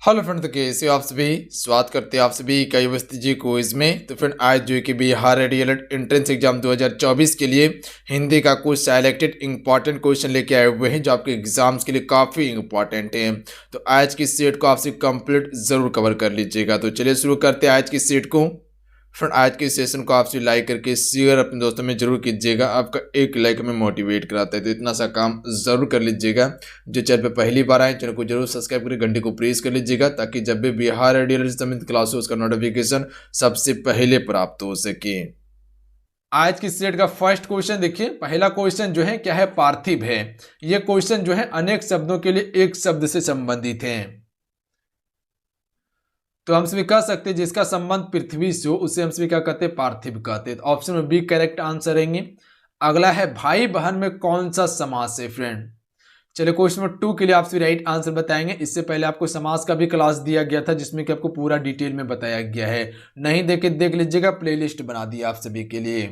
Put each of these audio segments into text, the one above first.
Hello friend, तो कैसे हो आप सभी। स्वागत करते हैं आप सभी का यूनिवर्सिटी जी क्विज में। तो फ्रेंड, आज जो है कि बिहार डीएलएड एंट्रेंस एग्जाम 2024 के लिए हिंदी का कुछ सेलेक्टेड इंपॉर्टेंट क्वेश्चन लेके आए हुए हैं जो आपके एग्जाम्स के लिए काफ़ी इंपॉर्टेंट हैं। तो आज की सेट को आपसे कंप्लीट ज़रूर कवर कर लीजिएगा। तो चलिए शुरू करते हैं आज की सेट को। फ्रेंड, आज के सेशन को आपसे लाइक करके शेयर अपने दोस्तों में जरूर कीजिएगा। आपका एक लाइक हमें मोटिवेट कराता है, तो इतना सा काम जरूर कर लीजिएगा। जो चैनल पे पहली बार आए चैनल को जरूर सब्सक्राइब करके घंटे को प्रेस कर लीजिएगा, ताकि जब भी बिहार डीएलएड संबंधित क्लास हो उसका नोटिफिकेशन सबसे पहले प्राप्त हो सके। आज की सेट का फर्स्ट क्वेश्चन देखिए। पहला क्वेश्चन जो है क्या है, पार्थिव है। यह क्वेश्चन जो है अनेक शब्दों के लिए एक शब्द से संबंधित है। तो हम सभी कह सकते हैं जिसका संबंध पृथ्वी से हो उसे हम सभी क्या कहते हैं, पार्थिव कहते हैं। तो ऑप्शन में बी करेक्ट आंसर रहेंगे। अगला है भाई बहन में कौन सा समास है फ्रेंड। चलिए क्वेश्चन नंबर 2 के लिए आप सभी राइट आंसर बताएंगे। इससे पहले आपको समास का भी क्लास दिया गया था जिसमें कि आपको पूरा डिटेल में बताया गया है। नहीं देखे देख लीजिएगा, प्लेलिस्ट बना दिया आप सभी के लिए।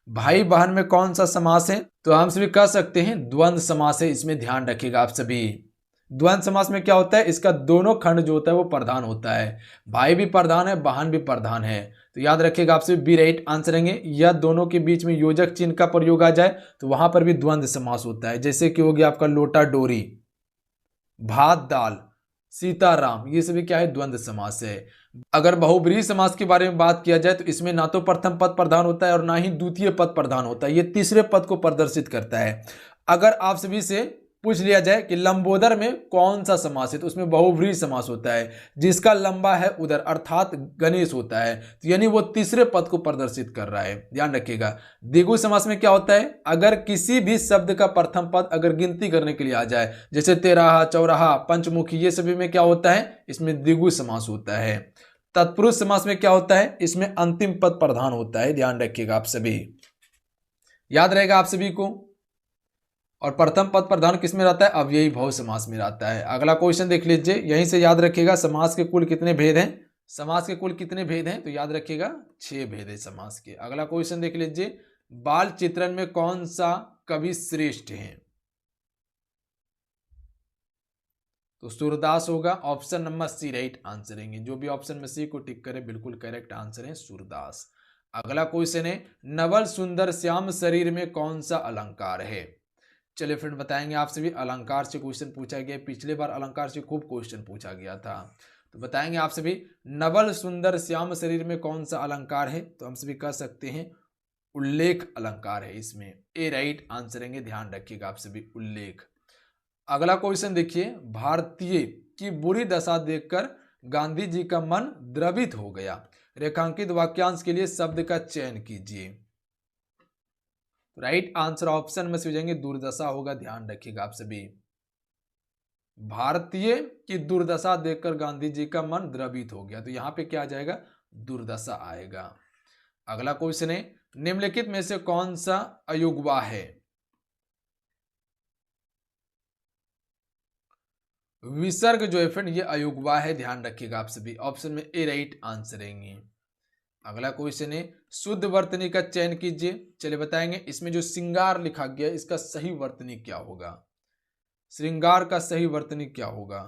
भाई बहन में कौन सा समास है, तो हम सभी कह सकते हैं द्वंद्व समास है। इसमें ध्यान रखिएगा आप सभी। द्वंद्व समास में क्या होता है, इसका दोनों खंड जो होता है वो प्रधान होता है। भाई भी प्रधान है, बहन भी प्रधान है। तो याद रखिएगा आपसे बी राइट आंसर रहेंगे। या दोनों के बीच में योजक चिन्ह का प्रयोग आ जाए तो वहां पर भी द्वंद्व समास होता है। जैसे कि हो गया आपका लोटा डोरी, भात दाल, सीताराम, ये सभी क्या है, द्वंद्व समास है। अगर बहुब्रीहि समास के बारे में बात किया जाए तो इसमें ना तो प्रथम पद प्रधान होता है और ना ही द्वितीय पद प्रधान होता है। ये तीसरे पद को प्रदर्शित करता है। अगर आप सभी से पूछ लिया जाए कि लंबोदर में कौन सा समास है, तो उसमें बहुव्रीहि समास होता है। जिसका लंबा है उधर अर्थात गणेश होता है, तो यानी वो तीसरे पद को प्रदर्शित कर रहा है। ध्यान रखिएगा। द्विगु समास में क्या होता है, अगर किसी भी शब्द का प्रथम पद अगर गिनती करने के लिए आ जाए, जैसे तेराहा, चौराहा, पंचमुखी, ये सभी में क्या होता है, इसमें द्विगु समास होता है। तत्पुरुष समास में क्या होता है, इसमें अंतिम पद प्रधान होता है। ध्यान रखिएगा आप सभी, याद रहेगा आप सभी को। और प्रथम पद प्रधान किस में रहता है, अव्ययी भाव समास में रहता है। अगला क्वेश्चन देख लीजिए, यहीं से याद रखिएगा समास के कुल कितने भेद हैं। समास के कुल कितने भेद हैं, तो याद रखिएगा 6 भेद है समास के। अगला क्वेश्चन देख लीजिए, बाल चित्रण में कौन सा कवि श्रेष्ठ है, तो सूरदास होगा। Option number C right answer रहेंगे। जो भी ऑप्शन में सी को टिक करे बिल्कुल करेक्ट आंसर है, सूरदास। अगला क्वेश्चन है, नवल सुंदर श्याम शरीर में कौन सा अलंकार है। चलिए फ्रेंड बताएंगे आप सभी। अलंकार से क्वेश्चन पूछा गया, पिछले बार अलंकार से खूब क्वेश्चन पूछा गया था। तो बताएंगे आप सभी, नवल सुंदर श्याम शरीर में कौन सा अलंकार है, तो हम सभी कह सकते हैं उल्लेख अलंकार है। इसमें ए राइट आंसर रहेंगे। ध्यान रखिएगा आप सभी, उल्लेख। अगला क्वेश्चन देखिए, भारतीय की बुरी दशा देखकर गांधी जी का मन द्रवित हो गया। रेखांकित वाक्यांश के लिए शब्द का चयन कीजिए। राइट आंसर ऑप्शन में से हो जाएंगे दुर्दशा होगा। ध्यान रखिएगा आप सभी। भारतीय की दुर्दशा देखकर गांधी जी का मन द्रवित हो गया, तो यहां पे क्या आ जाएगा, दुर्दशा आएगा। अगला क्वेश्चन है, निम्नलिखित में से कौन सा अयुग्मा है। विसर्ग जो है फ्रेंड ये अयुग्मा है। ध्यान रखिएगा आप सभी। ऑप्शन में ए राइट आंसर रहेंगे। अगला क्वेश्चन है, शुद्ध वर्तनी का चयन कीजिए। चलिए बताएंगे, इसमें जो श्रृंगार लिखा गया इसका सही वर्तनी क्या होगा। श्रृंगार का सही वर्तनी क्या होगा,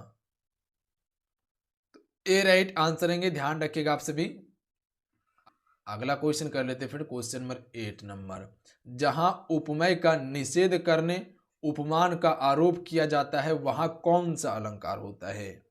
तो ए राइट आंसर रहेंगे। ध्यान रखिएगा आप सभी। अगला क्वेश्चन कर लेते हैं फिर, क्वेश्चन नंबर 8 नंबर, जहां उपमेय का निषेध करने उपमान का आरोप किया जाता है वहां कौन सा अलंकार होता है।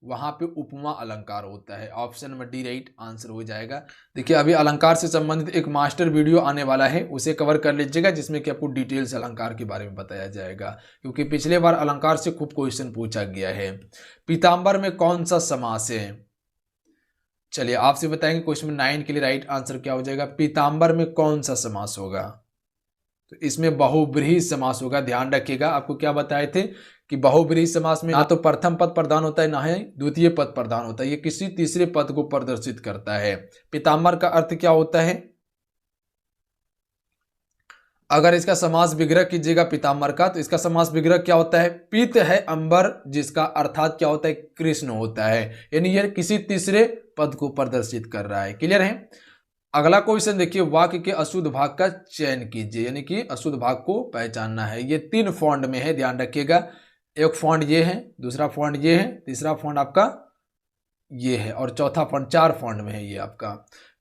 वहां पे उपमा अलंकार होता है। Option number D right answer हो जाएगा। देखिए अभी अलंकार से संबंधित एक मास्टर वीडियो आने वाला है, उसे कवर कर लीजिएगा जिसमें कि आपको डिटेल से अलंकार के बारे में बताया जाएगा, क्योंकि पिछले बार अलंकार से खूब क्वेश्चन पूछा गया है। पीताम्बर में कौन सा समास है। चलिए आपसे बताएंगे क्वेश्चन 9 के लिए राइट आंसर क्या हो जाएगा, पीताम्बर में कौन सा समास होगा, तो इसमें बहुब्रीहि समास होगा। ध्यान रखिएगा, आपको क्या बताए थे कि बहुब्रीहि समास में ना तो प्रथम पद प्रधान होता है ना ही द्वितीय पद प्रधान होता है, ये किसी तीसरे पद को प्रदर्शित करता है। पीताम्बर का अर्थ क्या होता है, अगर इसका समास विग्रह कीजिएगा पीताम्बर का, तो इसका समास विग्रह क्या होता है, पीत है अंबर, जिसका अर्थात क्या होता है, कृष्ण होता है। यानी यह किसी तीसरे पद को प्रदर्शित कर रहा है। क्लियर है। अगला क्वेश्चन देखिए, वाक्य के अशुद्ध भाग का चयन कीजिए, यानी कि अशुद्ध भाग को पहचानना है। ये 3 फॉन्ट में है, ध्यान रखिएगा। एक फॉन्ट ये है, दूसरा फॉन्ट ये है, तीसरा फॉन्ट आपका ये है और चौथा फॉन्ट, 4 फॉन्ट में है ये आपका।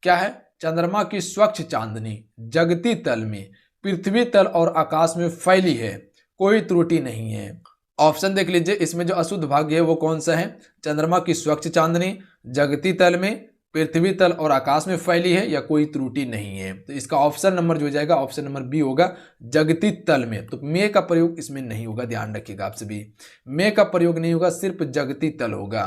क्या है? चंद्रमा की स्वच्छ चांदनी जगती तल में, पृथ्वी तल और आकाश में फैली है, कोई त्रुटि नहीं है। ऑप्शन देख लीजिए, इसमें जो अशुद्ध भाग है वो कौन सा है? चंद्रमा की स्वच्छ चांदनी जगती तल में, पृथ्वी तल और आकाश में फैली है, या कोई त्रुटि नहीं है। तो इसका ऑप्शन नंबर जो हो जाएगा, ऑप्शन नंबर बी होगा, जगती तल में। तो में का प्रयोग इसमें नहीं होगा, ध्यान रखिएगा आप सभी। में का प्रयोग नहीं होगा, सिर्फ जगती तल होगा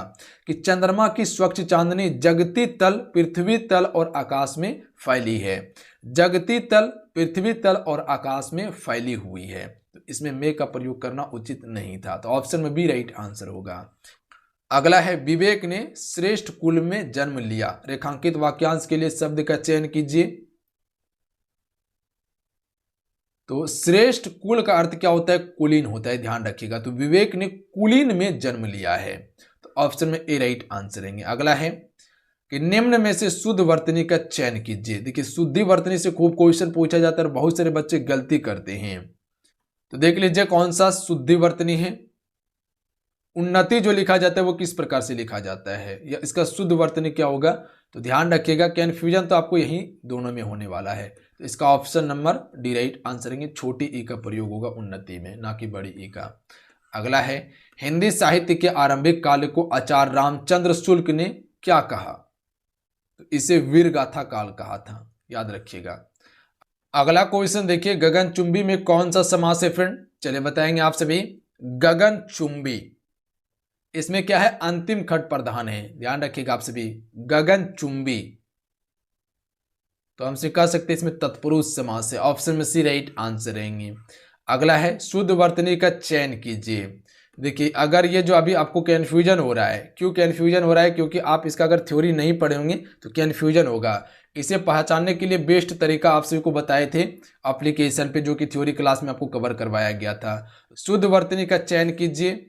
कि चंद्रमा की स्वच्छ चांदनी जगती तल, पृथ्वी तल और आकाश में फैली है। जगती तल, पृथ्वी तल और आकाश में फैली हुई है। तो इसमें में का प्रयोग करना उचित नहीं था। तो ऑप्शन में बी राइट आंसर होगा। अगला है, विवेक ने श्रेष्ठ कुल में जन्म लिया। रेखांकित वाक्यांश के लिए शब्द का चयन कीजिए। तो श्रेष्ठ कुल का अर्थ क्या होता है? कुलीन होता है, ध्यान रखिएगा। तो विवेक ने कुलीन में जन्म लिया है, तो ऑप्शन में ए राइट आंसर रहेंगे। अगला है कि निम्न में से शुद्ध वर्तनी का चयन कीजिए। देखिए, शुद्धि वर्तनी से खूब क्वेश्चन पूछा जाता है और बहुत सारे बच्चे गलती करते हैं। तो देख लीजिए कौन सा शुद्धि वर्तनी है। उन्नति जो लिखा जाता है वो किस प्रकार से लिखा जाता है, या इसका शुद्ध वर्तनी क्या होगा? तो ध्यान रखिएगा, कन्फ्यूजन तो आपको यही दोनों में होने वाला है। तो इसका option number D right answer है। छोटी ई का प्रयोग होगा उन्नति में, ना कि बड़ी ई का। अगला है, हिंदी साहित्य के आरंभिक काल को आचार्य रामचंद्र शुक्ल ने क्या कहा? तो इसे वीरगाथा काल कहा था, याद रखिएगा। अगला क्वेश्चन देखिए, गगनचुंबी में कौन सा समास है फ्रेंड? चलिए बताएंगे आप सभी। गगनचुंबी, इसमें क्या है? अंतिम खट प्रधान है, ध्यान रखिएगा आप सभी। गगनचुंबी, तो हमसे कह सकते हैं इसमें तत्पुरुष समास है। ऑप्शन में सी राइट आंसर रहेंगे। अगला है, शुद्ध वर्तनी का चयन कीजिए। देखिए, अगर ये जो अभी आपको कन्फ्यूजन हो रहा है, क्यों कन्फ्यूजन हो रहा है? क्योंकि आप इसका अगर थ्योरी नहीं पढ़े होंगे तो कन्फ्यूजन होगा। इसे पहचानने के लिए बेस्ट तरीका आप सभी को बताए थे एप्लीकेशन पे, जो कि थ्योरी क्लास में आपको कवर करवाया गया था। शुद्ध वर्तनी का चयन कीजिए।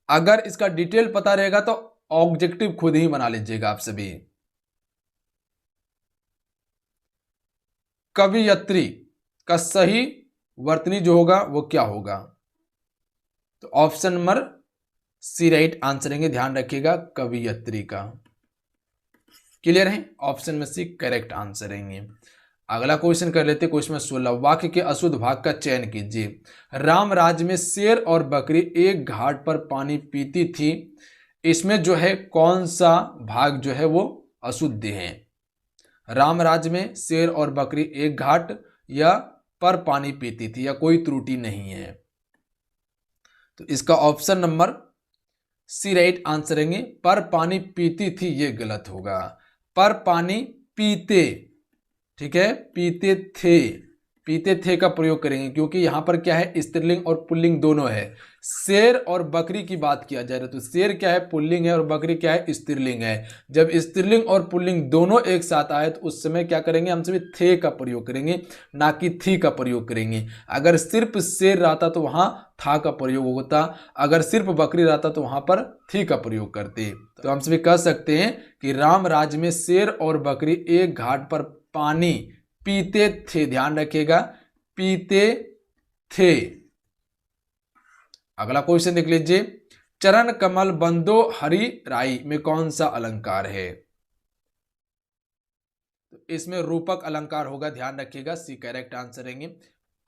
अगर इसका डिटेल पता रहेगा तो ऑब्जेक्टिव खुद ही बना लीजिएगा आप सभी। कवियत्री का सही वर्तनी जो होगा वो क्या होगा? तो option number C right answer रहेंगे, ध्यान रखिएगा, कवियत्री का। क्लियर है? ऑप्शन में सी करेक्ट आंसर रहेंगे। अगला क्वेश्चन कर लेते, क्वेश्चन 16, वाक्य के अशुद्ध भाग का चयन कीजिए। राम राज्य में शेर और बकरी एक घाट पर पानी पीती थी, इसमें जो है कौन सा भाग जो है वो अशुद्ध है? राम राज्य में शेर और बकरी एक घाट या पर पानी पीती थी, या कोई त्रुटि नहीं है। तो इसका option number C right answer रहेंगे। पर पानी पीती थी ये गलत होगा, पर पानी पीते, ठीक है, पीते थे, पीते थे का प्रयोग करेंगे, क्योंकि यहां पर क्या है? स्त्रीलिंग और पुल्लिंग दोनों है। शेर और बकरी की बात किया जा रहा है, तो शेर क्या है? पुल्लिंग है, और बकरी क्या है? स्त्रीलिंग है। जब स्त्रीलिंग और पुल्लिंग दोनों एक साथ आए तो उस समय क्या करेंगे? हम सभी थे का प्रयोग करेंगे, ना कि थी का प्रयोग करेंगे। अगर सिर्फ शेर रहता तो वहां था का प्रयोग होता, अगर सिर्फ बकरी रहता तो वहां पर थी का प्रयोग करते। तो हम सभी कह सकते हैं कि राम राज्य में शेर और बकरी एक घाट पर पानी पीते थे, ध्यान रखिएगा, पीते थे। अगला क्वेश्चन देख लीजिए, चरण कमल बंदो हरि राई में कौन सा अलंकार है? तो इसमें रूपक अलंकार होगा, ध्यान रखिएगा, सी करेक्ट आंसर रहेंगे।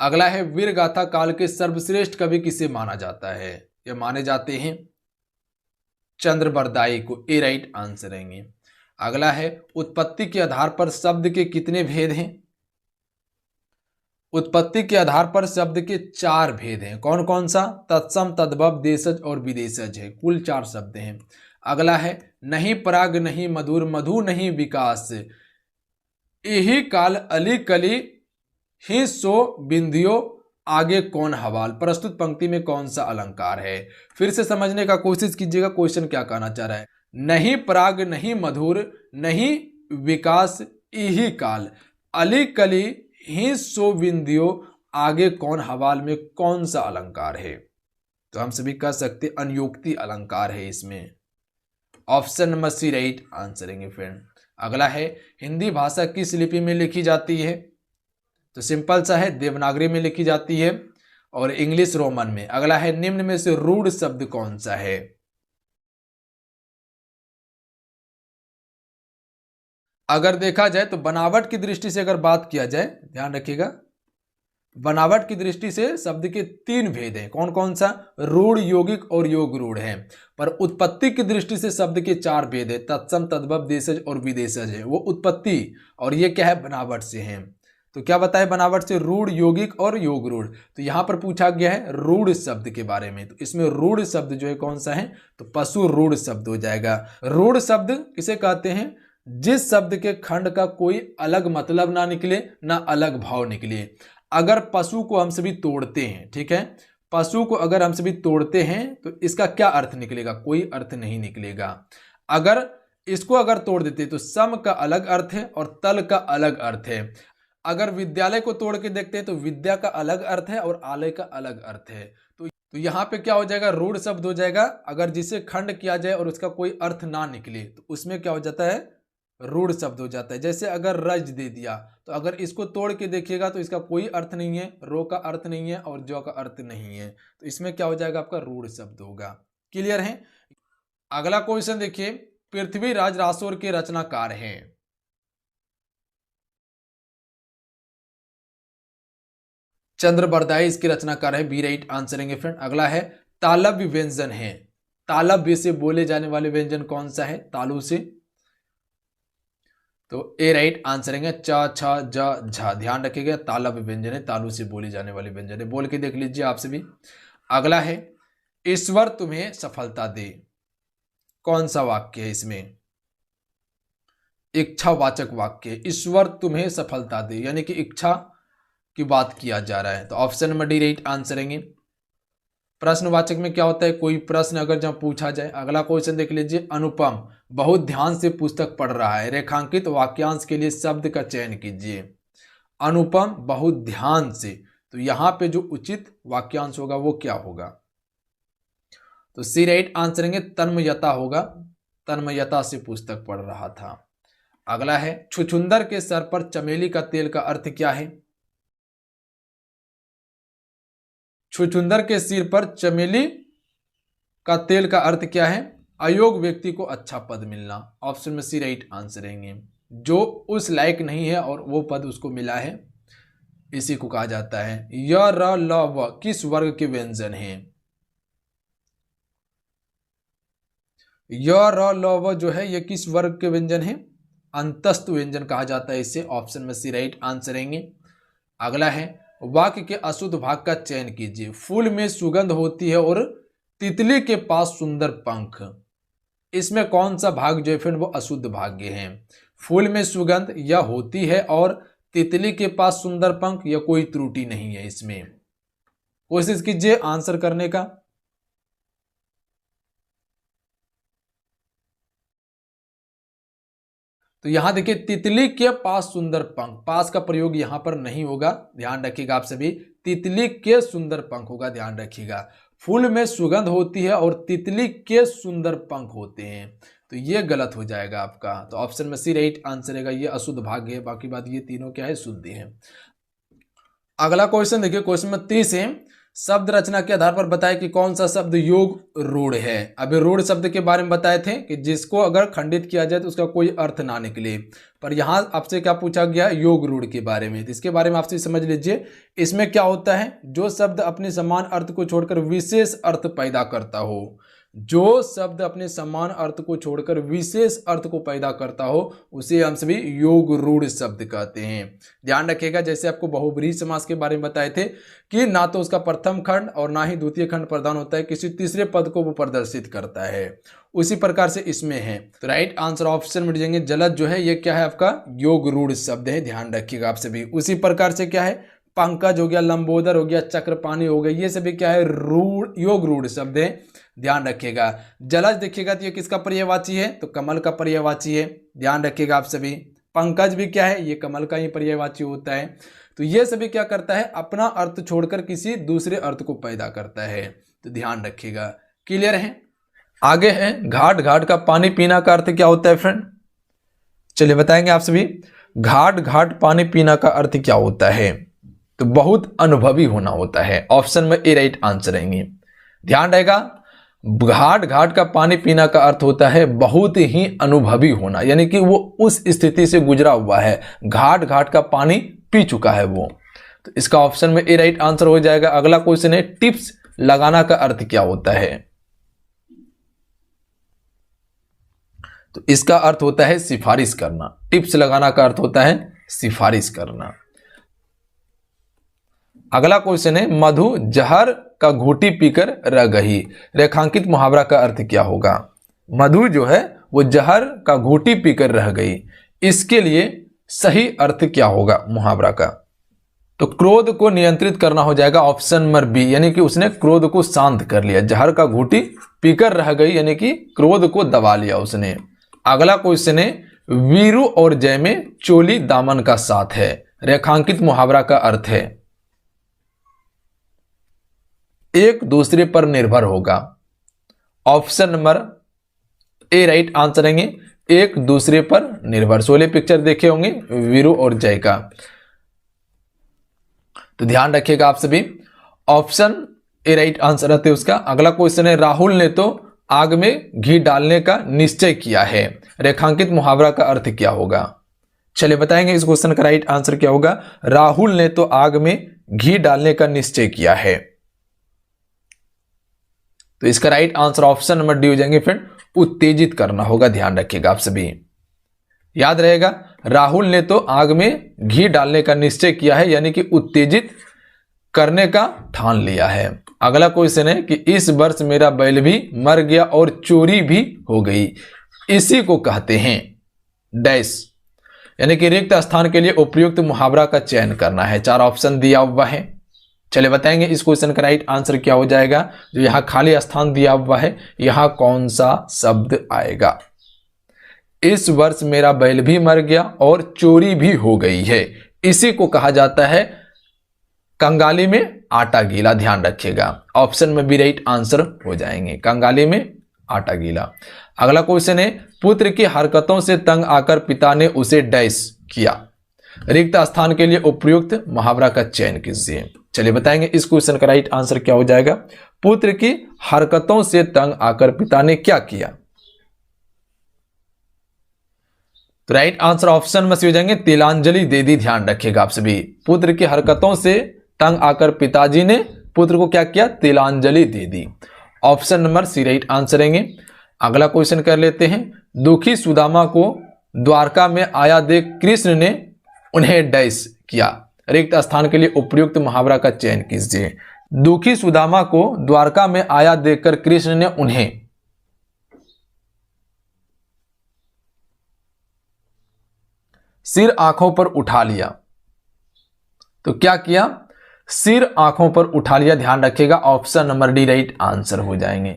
अगला है, वीर गाथा काल के सर्वश्रेष्ठ कवि किसे माना जाता है? ये माने जाते हैं चंद्रबरदाई को, ए राइट आंसर रहेंगे। अगला है, उत्पत्ति के आधार पर शब्द के कितने भेद हैं? उत्पत्ति के आधार पर शब्द के 4 भेद हैं। कौन कौन सा? तत्सम, तद्भव, देशज और विदेशज है, कुल 4 शब्द हैं। अगला है, नहीं पराग नहीं मधुर, मधु नहीं विकास, यही काल अली कली ही सो बिंदियो, आगे कौन हवाल। प्रस्तुत पंक्ति में कौन सा अलंकार है? फिर से समझने का कोशिश कीजिएगा, क्वेश्चन क्या कहना चाह रहा है। नहीं पराग नहीं मधुर नहीं विकास, यही काल अली कली ही सो बिंदियो, आगे कौन हवाल में कौन सा अलंकार है? तो हम सभी कह सकते अनुयोक्ति अलंकार है इसमें। Option number C right answer है फ्रेंड। अगला है हिंदी भाषा किस लिपि में लिखी जाती है? तो सिंपल सा है, देवनागरी में लिखी जाती है और इंग्लिश रोमन में। अगला है निम्न में से रूढ़ शब्द कौन सा है? अगर देखा जाए तो बनावट की दृष्टि से अगर बात किया जाए, ध्यान रखिएगा, बनावट की दृष्टि से शब्द के 3 भेद हैं। कौन कौन सा? रूढ़, यौगिक और योग रूढ़ हैं। पर उत्पत्ति की दृष्टि से शब्द के 4 भेद है, तत्सम, तद्भव, देशज और विदेशज है। वो उत्पत्ति और ये क्या है? बनावट से हैं। तो क्या बताए बनावट से? रूढ़, यौगिक और योग रूढ़। तो यहां पर पूछा गया है रूढ़ शब्द के बारे में। तो इसमें रूढ़ शब्द जो है कौन सा है? तो पशु रूढ़ शब्द हो जाएगा। रूढ़ शब्द किसे कहते हैं? जिस शब्द के खंड का कोई अलग मतलब ना निकले, ना अलग भाव निकले। अगर पशु को हम सभी तोड़ते हैं, ठीक है, पशु को अगर हम सभी तोड़ते हैं तो इसका क्या अर्थ निकलेगा? कोई अर्थ नहीं निकलेगा। अगर इसको अगर तोड़ देते तो सम का अलग अर्थ है और तल का अलग अर्थ है। अगर विद्यालय को तोड़ के देखते हैं तो विद्या का अलग अर्थ है और आलय का अलग अर्थ है। तो यहां पे क्या हो जाएगा? रूढ़ शब्द हो जाएगा। अगर जिसे खंड किया जाए और उसका कोई अर्थ ना निकले तो उसमें क्या हो जाता है? रूढ़ शब्द हो जाता है। जैसे अगर रज दे दिया तो अगर इसको तोड़ के देखिएगा तो इसका कोई अर्थ नहीं है, रो का अर्थ नहीं है और जो का अर्थ नहीं है। तो इसमें क्या हो जाएगा? आपका रूढ़ शब्द होगा। क्लियर है? अगला क्वेश्चन देखिए, पृथ्वीराज रासौर के रचनाकार हैं। चंद्र बरदाई इसके रचनाकार है, बी राइट आंसर है फ्रेंड। अगला है तालव्य व्यंजन है। तालव्य से बोले जाने वाले व्यंजन कौन सा है? तालु से। तो ए राइट आंसर है। च, छ, ज, झ। ध्यान रखिएगा, तालव्य व्यंजन है, तालु से बोली जाने वाले व्यंजन है। बोल के देख लीजिए आप सभी। अगला है ईश्वर तुम्हें सफलता दे। कौन सा वाक्य है इसमें? इच्छावाचक वाक्य। ईश्वर तुम्हें सफलता दे यानी कि इच्छा की बात किया जा रहा है। तो option number D right answer है। प्रश्नवाचक में क्या होता है? कोई प्रश्न अगर जब पूछा जाए। अगला क्वेश्चन देख लीजिए, अनुपम बहुत ध्यान से पुस्तक पढ़ रहा है, रेखांकित वाक्यांश के लिए शब्द का चयन कीजिए। अनुपम बहुत ध्यान से, तो यहां पे जो उचित वाक्यांश होगा वो क्या होगा? तो सी राइट आंसर है, तन्मयता होगा। तन्मयता से पुस्तक पढ़ रहा था। अगला है छुछुंदर के सर पर चमेली का तेल का अर्थ क्या है? छुछुंदर के सिर पर चमेली का तेल का अर्थ क्या है? अयोग्य व्यक्ति को अच्छा पद मिलना। ऑप्शन में सी राइट आंसर रहेंगे। जो उस लायक नहीं है और वो पद उसको मिला है, इसी को कहा जाता है। य, र, ल, व किस वर्ग के व्यंजन हैं? य, र, ल, व जो है ये किस वर्ग के व्यंजन है? अंतस्थ व्यंजन कहा जाता है इसे। ऑप्शन में सी राइट आंसर रहेंगे। अगला है वाक्य के अशुद्ध भाग का चयन कीजिए। फूल में सुगंध होती है और तितली के पास सुंदर पंख। इसमें कौन सा भाग जो है फिर वो अशुद्ध भाग्य है? फूल में सुगंध या होती है और तितली के पास सुंदर पंख, या कोई त्रुटि नहीं है इसमें? कोशिश कीजिए आंसर करने का। तो यहां देखिए, तितली के पास सुंदर पंख, पास का प्रयोग यहां पर नहीं होगा, ध्यान रखिएगा आप सभी। तितली के सुंदर पंख होगा, ध्यान रखिएगा। फूल में सुगंध होती है और तितली के सुंदर पंख होते हैं, तो ये गलत हो जाएगा आपका। तो ऑप्शन में सी राइट आंसर है, ये अशुद्ध भाग्य है। बाकी बात ये तीनों क्या है? शुद्ध है। अगला क्वेश्चन देखिए, क्वेश्चन नंबर 30 है, शब्द रचना के आधार पर बताए कि कौन सा शब्द योग रूढ़ है। अभी रूढ़ शब्द के बारे में बताए थे कि जिसको अगर खंडित किया जाए तो उसका कोई अर्थ ना निकले। पर यहां आपसे क्या पूछा गया? योग रूढ़ के बारे में। तो इसके बारे में आपसे समझ लीजिए। इसमें क्या होता है? जो शब्द अपने समान अर्थ को छोड़कर विशेष अर्थ पैदा करता हो, जो शब्द अपने समान अर्थ को छोड़कर विशेष अर्थ को पैदा करता हो, उसे हम सभी योग रूढ़ शब्द कहते हैं। ध्यान रखिएगा, जैसे आपको बहुब्रीहि समास के बारे में बताए थे कि ना तो उसका प्रथम खंड और ना ही द्वितीय खंड प्रदान होता है, किसी तीसरे पद को वो प्रदर्शित करता है, उसी प्रकार से इसमें है। तो राइट आंसर ऑप्शन में जाएंगे जलद जो है ये क्या है? आपका योग रूढ़ शब्द है, ध्यान रखिएगा आप सभी। उसी प्रकार से क्या है? पंकज हो गया, लंबोदर हो गया, चक्रपाणी हो गया, ये सभी क्या है? रूढ़, योग रूढ़ शब्द है, ध्यान रखिएगा। जलज देखिएगा तो ये किसका पर्यायवाची है? तो कमल का पर्यायवाची है, ध्यान रखिएगा आप सभी। पंकज भी क्या है? ये कमल का ही पर्यायवाची होता है। तो ये सभी क्या करता है? अपना अर्थ छोड़कर किसी दूसरे अर्थ को पैदा करता है, तो ध्यान रखिएगा। क्लियर है? आगे है घाट घाट का पानी पीना का अर्थ क्या होता है फ्रेंड? चलिए बताएंगे आप सभी। घाट घाट पानी पीना का अर्थ क्या होता है? तो बहुत अनुभवी होना होता है। ऑप्शन में ए राइट आंसर रहेंगे। ध्यान रहेगा, घाट घाट का पानी पीना का अर्थ होता है बहुत ही अनुभवी होना, यानी कि वो उस स्थिति से गुजरा हुआ है, घाट घाट का पानी पी चुका है वो। तो इसका ऑप्शन में ए राइट आंसर हो जाएगा। अगला क्वेश्चन है टिप्स लगाना का अर्थ क्या होता है? तो इसका अर्थ होता है सिफारिश करना। टिप्स लगाना का अर्थ होता है सिफारिश करना। अगला क्वेश्चन है मधु जहर का घूंटी पीकर रह गई। रेखांकित मुहावरा का अर्थ क्या होगा? मधु जो है वो जहर का घूंटी पीकर रह गई, इसके लिए सही अर्थ क्या होगा मुहावरा का? तो क्रोध को नियंत्रित करना हो जाएगा ऑप्शन नंबर बी, यानी कि उसने क्रोध को शांत कर लिया। जहर का घूंटी पीकर रह गई यानी कि क्रोध को दबा लिया उसने। अगला क्वेश्चन है वीरू और जय में चोली दामन का साथ है। रेखांकित मुहावरा का अर्थ है एक दूसरे पर निर्भर होगा। Option number A right answer रहेंगे, एक दूसरे पर निर्भर। शोले पिक्चर देखे होंगे वीरू और जय का, तो ध्यान रखिएगा आप सभी। ऑप्शन ए राइट आंसर रहते हैं उसका। अगला क्वेश्चन है राहुल ने तो आग में घी डालने का निश्चय किया है। रेखांकित मुहावरा का अर्थ क्या होगा? चलिए बताएंगे इस क्वेश्चन का राइट आंसर क्या होगा। राहुल ने तो आग में घी डालने का निश्चय किया है, तो इसका right answer option number D हो जाएंगे फ्रेंड, उत्तेजित करना होगा। ध्यान रखिएगा आप सभी, याद रहेगा राहुल ने तो आग में घी डालने का निश्चय किया है, यानी कि उत्तेजित करने का ठान लिया है। अगला क्वेश्चन है कि इस वर्ष मेरा बैल भी मर गया और चोरी भी हो गई, इसी को कहते हैं डैश, यानी कि रिक्त स्थान के लिए उपयुक्त मुहावरा का चयन करना है। 4 ऑप्शन दिया हुआ है। चलिए बताएंगे इस क्वेश्चन का राइट आंसर क्या हो जाएगा। जो यहां खाली स्थान दिया हुआ है यहां कौन सा शब्द आएगा? इस वर्ष मेरा बैल भी मर गया और चोरी भी हो गई है, इसी को कहा जाता है कंगाली में आटा गीला। ध्यान रखिएगा ऑप्शन में भी राइट आंसर हो जाएंगे, कंगाली में आटा गीला। अगला क्वेश्चन है पुत्र की हरकतों से तंग आकर पिता ने उसे डैश किया। रिक्त स्थान के लिए उपयुक्त मुहावरा का चयन कीजिए। चलिए बताएंगे इस क्वेश्चन का राइट आंसर क्या हो जाएगा। पुत्र की हरकतों से तंग आकर पिता ने क्या किया? तो राइट आंसर ऑप्शन में से हो जाएंगे तिलांजलि दे दी। ध्यान रखिएगा आप सभी, पुत्र की हरकतों से तंग आकर पिताजी ने पुत्र को क्या किया? तिलांजलि दे दी। Option number C right answer रहेंगे। अगला क्वेश्चन कर लेते हैं दुखी सुदामा को द्वारका में आया देख कृष्ण ने उन्हें डैश किया। रिक्त स्थान के लिए उपयुक्त मुहावरा का चयन कीजिए। दुखी सुदामा को द्वारका में आया देखकर कृष्ण ने उन्हें सिर आंखों पर उठा लिया। तो क्या किया? सिर आंखों पर उठा लिया। ध्यान रखिएगा option number D right answer हो जाएंगे।